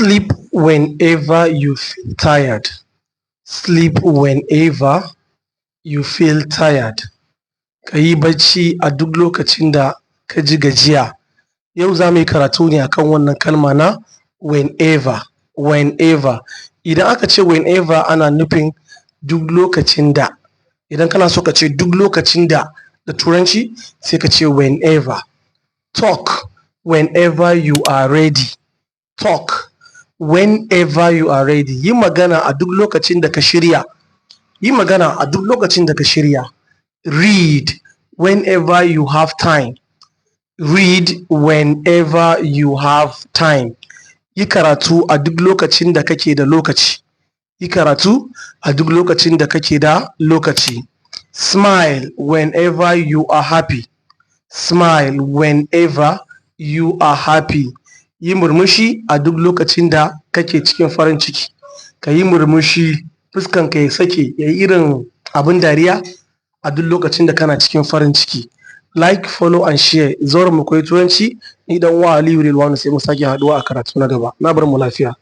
Sleep whenever you feel tired. Sleep whenever you feel tired. Ka yi bacci a duk lokacin da ka ji gajiya. Yau za mu yi karatu ne akan wannan kalma na whenever. Whenever. Idan aka ce whenever ana nufin duk lokacin da. Idan kana so ka ce duk lokacin da turanci sai ka ce whenever. Talk whenever you are ready. Talk whenever you are ready. Yi magana a duk lokacin da ka shirya. Yi magana a duk lokacin da ka shirya. Read whenever you have time. Read whenever you have time. Yi karatu a duk lokacin da kake da lokaci. Yi karatu a duk lokacin da kake da lokaci. Smile whenever you are happy. Smile whenever you are happy. Yi murmushi a duk lokacin da kake cikin farin ciki. Ka yi murmushi, fuskanka ya sake, ya yi irin abin dariya a duk lokacin da kana cikin farin ciki. Like, follow and share. Zauren mu koyi turanci, ni dan uwa Aliyu Rilwanu sai mu sake haɗuwa a karatu na gaba. Na bar mu lafiya.